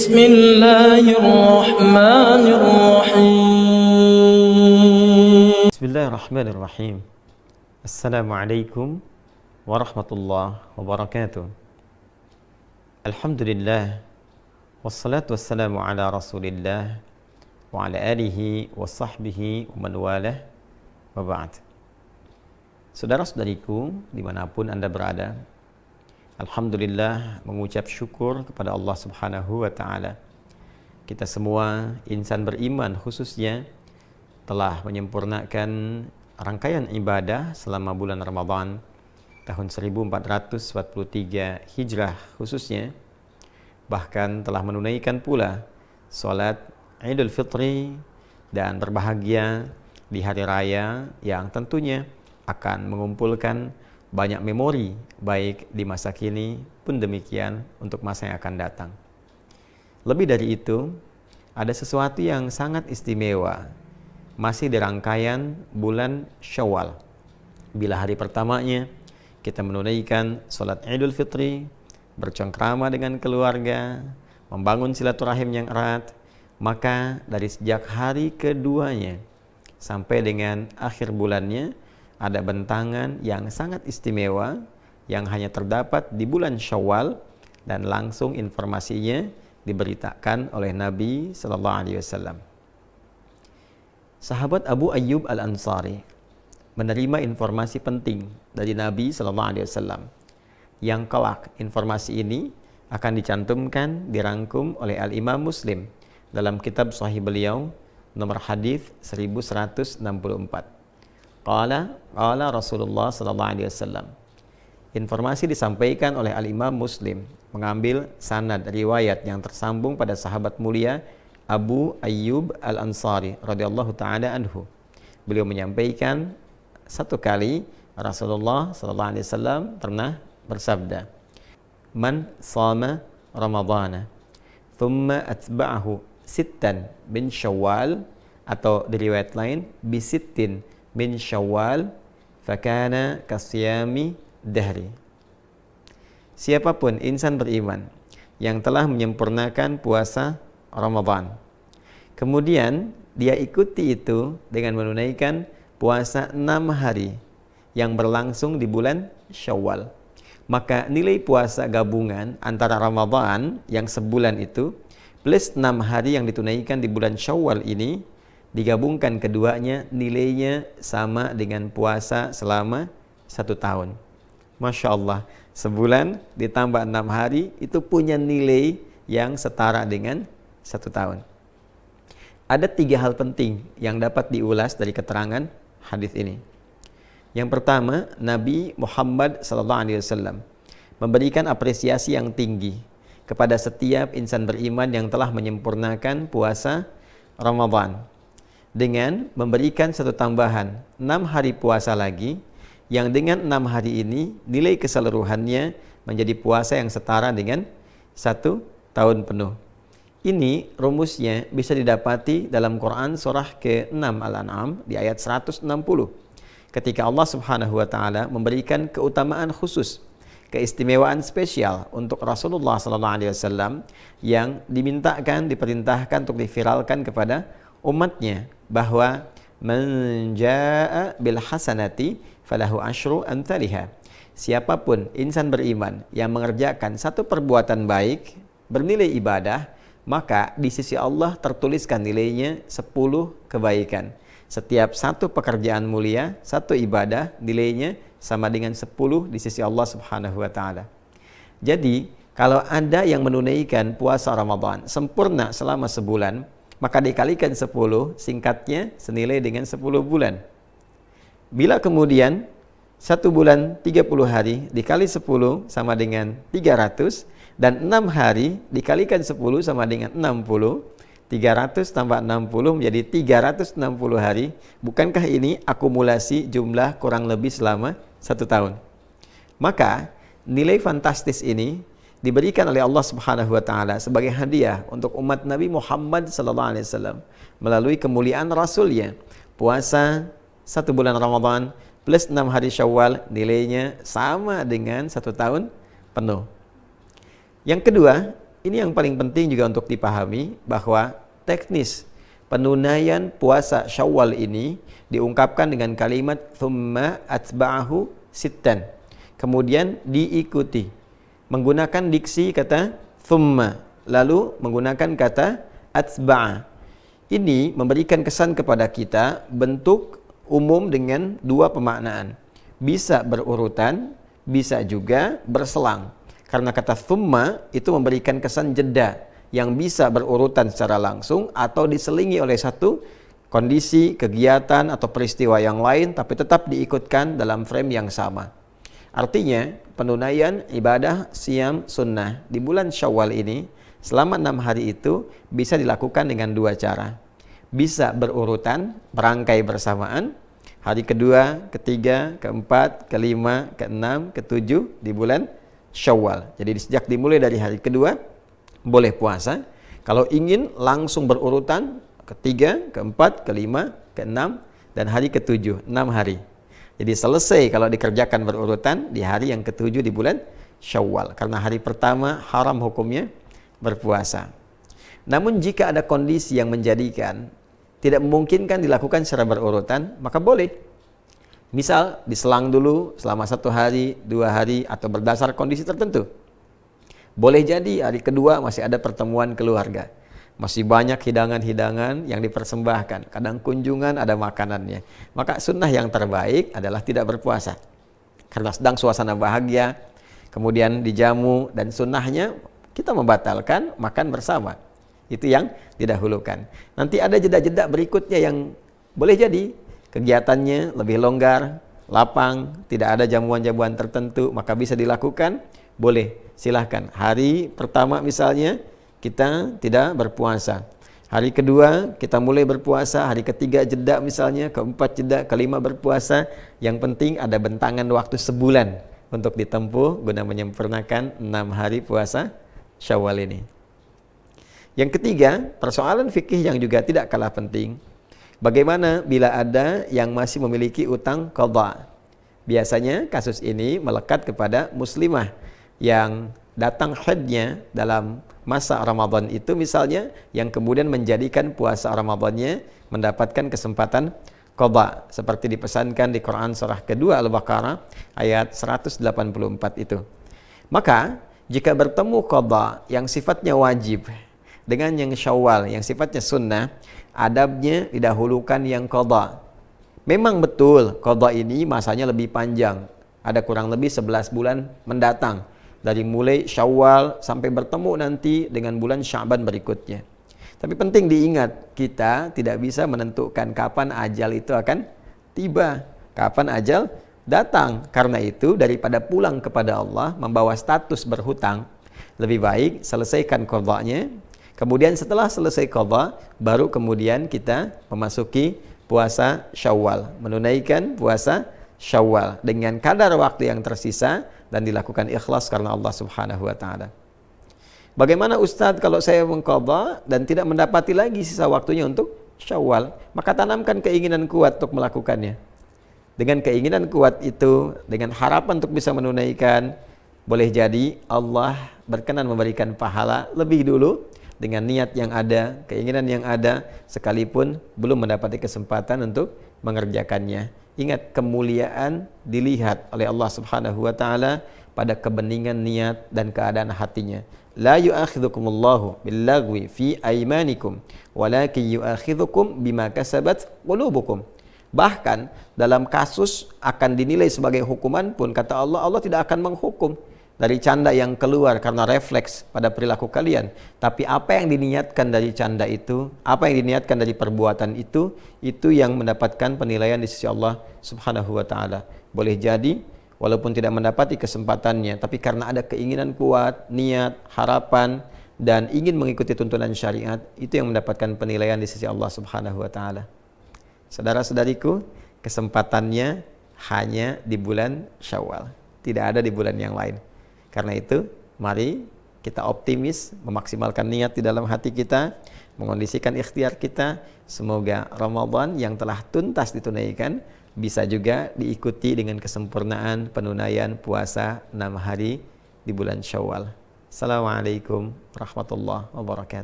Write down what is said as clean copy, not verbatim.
بسم الله الرحمن الرحيم Bismillahirrahmanirrahim. Assalamualaikum warahmatullahi wabarakatuh. Alhamdulillah, wassalatu wassalamu ala rasulillah wa ala alihi wa sahbihi wa man walah, wa ba'd. Saudara-saudariku dimanapun Anda berada, Alhamdulillah mengucap syukur kepada Allah Subhanahu wa ta'ala. Kita semua insan beriman khususnya telah menyempurnakan rangkaian ibadah selama bulan Ramadan tahun 1443 Hijrah khususnya, bahkan telah menunaikan pula salat Idul Fitri dan berbahagia di hari raya yang tentunya akan mengumpulkan banyak memori baik di masa kini pun demikian untuk masa yang akan datang. Lebih dari itu, ada sesuatu yang sangat istimewa masih di rangkaian bulan Syawal. Bila hari pertamanya kita menunaikan salat Idul Fitri, bercengkrama dengan keluarga, membangun silaturahim yang erat, maka dari sejak hari keduanya sampai dengan akhir bulannya ada bentangan yang sangat istimewa yang hanya terdapat di bulan Syawal dan langsung informasinya diberitakan oleh Nabi sallallahu alaihi wasallam. Sahabat Abu Ayyub Al-Ansari menerima informasi penting dari Nabi sallallahu alaihi wasallam yang kelak informasi ini akan dicantumkan dirangkum oleh Al-Imam Muslim dalam kitab sahih beliau nomor hadis 1164. Qala Rasulullah sallallahu alaihi wasallam. Informasi disampaikan oleh Al-Imam Muslim mengambil sanad riwayat yang tersambung pada sahabat mulia Abu Ayyub Al-Ansari radhiyallahu taala anhu. Beliau menyampaikan satu kali Rasulullah sallallahu alaihi wasallam pernah bersabda, "Man shama Ramadhana thumma atba'ahu sittan min Syawal," atau di riwayat lain bisittin min Syawal fakana kasyami dahri. Siapapun insan beriman yang telah menyempurnakan puasa Ramadan, kemudian dia ikuti itu dengan menunaikan puasa 6 hari yang berlangsung di bulan Syawal, maka nilai puasa gabungan antara Ramadan yang sebulan itu plus 6 hari yang ditunaikan di bulan Syawal ini, digabungkan keduanya nilainya sama dengan puasa selama 1 tahun. Masya Allah, sebulan ditambah 6 hari itu punya nilai yang setara dengan 1 tahun. Ada 3 hal penting yang dapat diulas dari keterangan hadis ini. Yang pertama, Nabi Muhammad SAW memberikan apresiasi yang tinggi kepada setiap insan beriman yang telah menyempurnakan puasa Ramadan dengan memberikan satu tambahan 6 hari puasa lagi, yang dengan 6 hari ini nilai keseluruhannya menjadi puasa yang setara dengan 1 tahun penuh. Ini rumusnya bisa didapati dalam Quran surah ke-6 Al-An'am di ayat 160. Ketika Allah Subhanahu wa taala memberikan keutamaan khusus, keistimewaan spesial untuk Rasulullah sallallahu alaihi wasallam yang diperintahkan untuk diviralkan kepada umatnya, bahwa man jaa bil hasanati falahu asyru amsalihha. Siapapun insan beriman yang mengerjakan satu perbuatan baik bernilai ibadah, maka di sisi Allah tertuliskan nilainya 10 kebaikan. Setiap satu pekerjaan mulia, satu ibadah, nilainya sama dengan 10 di sisi Allah Subhanahu wa taala. Jadi, kalau ada yang menunaikan puasa Ramadan sempurna selama sebulan, maka dikalikan 10, singkatnya senilai dengan 10 bulan. Bila kemudian 1 bulan 30 hari dikali 10 sama dengan 300, dan 6 hari dikalikan 10 sama dengan 60, 300 tambah 60 menjadi 360 hari. Bukankah ini akumulasi jumlah kurang lebih selama 1 tahun? Maka nilai fantastis ini diberikan oleh Allah Subhanahu wa taala sebagai hadiah untuk umat Nabi Muhammad sallallahu alaihi wasallam melalui kemuliaan Rasulnya. Puasa 1 bulan Ramadan plus 6 hari Syawal nilainya sama dengan 1 tahun penuh. Yang kedua, ini yang paling penting juga untuk dipahami, bahwa teknis penunaian puasa Syawal ini diungkapkan dengan kalimat thumma atba'ahu sittan. Kemudian diikuti menggunakan diksi kata thumma, lalu menggunakan kata atba'a. Ini memberikan kesan kepada kita bentuk umum dengan dua pemaknaan. Bisa berurutan, bisa juga berselang. Karena kata thumma itu memberikan kesan jeda yang bisa berurutan secara langsung atau diselingi oleh satu kondisi, kegiatan atau peristiwa yang lain, tapi tetap diikutkan dalam frame yang sama. Artinya penunaian ibadah siam sunnah di bulan Syawal ini selama 6 hari itu bisa dilakukan dengan dua cara. Bisa berurutan, berangkai bersamaan, hari kedua, ketiga, keempat, kelima, keenam, ketujuh di bulan Syawal. Jadi sejak dimulai dari hari kedua boleh puasa. Kalau ingin langsung berurutan, ketiga, keempat, kelima, keenam, dan hari ketujuh, 6 hari. Jadi selesai kalau dikerjakan berurutan di hari yang ketujuh di bulan Syawal. Karena hari pertama haram hukumnya berpuasa. Namun jika ada kondisi yang menjadikan tidak memungkinkan dilakukan secara berurutan, maka boleh. Misal diselang dulu selama 1 hari, 2 hari, atau berdasar kondisi tertentu. Boleh jadi hari kedua masih ada pertemuan keluarga. Masih banyak hidangan-hidangan yang dipersembahkan. Kadang kunjungan ada makanannya. Maka sunnah yang terbaik adalah tidak berpuasa. Karena sedang suasana bahagia, kemudian dijamu, dan sunnahnya kita membatalkan makan bersama. Itu yang didahulukan. Nanti ada jeda-jeda berikutnya yang boleh jadi kegiatannya lebih longgar, lapang, tidak ada jamuan-jamuan tertentu, maka bisa dilakukan, boleh, silahkan. Hari pertama misalnya kita tidak berpuasa, hari kedua kita mulai berpuasa, hari ketiga jeda misalnya, keempat jeda, kelima berpuasa. Yang penting ada bentangan waktu sebulan untuk ditempuh guna menyempurnakan 6 hari puasa Syawal ini. Yang ketiga, persoalan fikih yang juga tidak kalah penting. Bagaimana bila ada yang masih memiliki utang qadha? Biasanya kasus ini melekat kepada muslimah yang datang haidnya dalam masa Ramadan itu misalnya, yang kemudian menjadikan puasa Ramadannya mendapatkan kesempatan qadha, seperti dipesankan di Quran surah kedua Al-Baqarah ayat 184 itu. Maka jika bertemu qadha yang sifatnya wajib dengan yang Syawal yang sifatnya sunnah, adabnya didahulukan yang qadha. Memang betul qadha ini masanya lebih panjang, ada kurang lebih 11 bulan mendatang, dari mulai Syawal sampai bertemu nanti dengan bulan Sya'ban berikutnya. Tapi penting diingat, kita tidak bisa menentukan kapan ajal itu akan tiba, kapan ajal datang. Karena itu daripada pulang kepada Allah membawa status berhutang, lebih baik selesaikan qadhanya. Kemudian setelah selesai qadha, baru kemudian kita memasuki puasa Syawal, menunaikan puasa Syawal dengan kadar waktu yang tersisa dan dilakukan ikhlas karena Allah Subhanahu wa taala. Bagaimana Ustadz kalau saya mengqadha dan tidak mendapati lagi sisa waktunya untuk Syawal? Maka tanamkan keinginan kuat untuk melakukannya. Dengan keinginan kuat itu, dengan harapan untuk bisa menunaikan, boleh jadi Allah berkenan memberikan pahala lebih dulu dengan niat yang ada, keinginan yang ada, sekalipun belum mendapati kesempatan untuk mengerjakannya. Ingat, kemuliaan dilihat oleh Allah Subhanahu wa taala pada kebeningan niat dan keadaan hatinya. La yu'akhidhukumullahu billagwi fi aymanikum walakin yu'akhidhukum bima kasabat qulubukum. Bahkan dalam kasus akan dinilai sebagai hukuman pun, kata Allah, Allah tidak akan menghukum dari canda yang keluar karena refleks pada perilaku kalian. Tapi apa yang diniatkan dari canda itu, apa yang diniatkan dari perbuatan itu yang mendapatkan penilaian di sisi Allah Subhanahu wa taala. Boleh jadi walaupun tidak mendapati kesempatannya, tapi karena ada keinginan kuat, niat, harapan, dan ingin mengikuti tuntunan syariat, itu yang mendapatkan penilaian di sisi Allah Subhanahu wa taala. Saudara-saudariku, kesempatannya hanya di bulan Syawal, tidak ada di bulan yang lain. Karena itu, mari kita optimis, memaksimalkan niat di dalam hati kita, mengondisikan ikhtiar kita. Semoga Ramadan yang telah tuntas ditunaikan bisa juga diikuti dengan kesempurnaan penunaian puasa 6 hari di bulan Syawal. Assalamualaikum warahmatullahi wabarakatuh.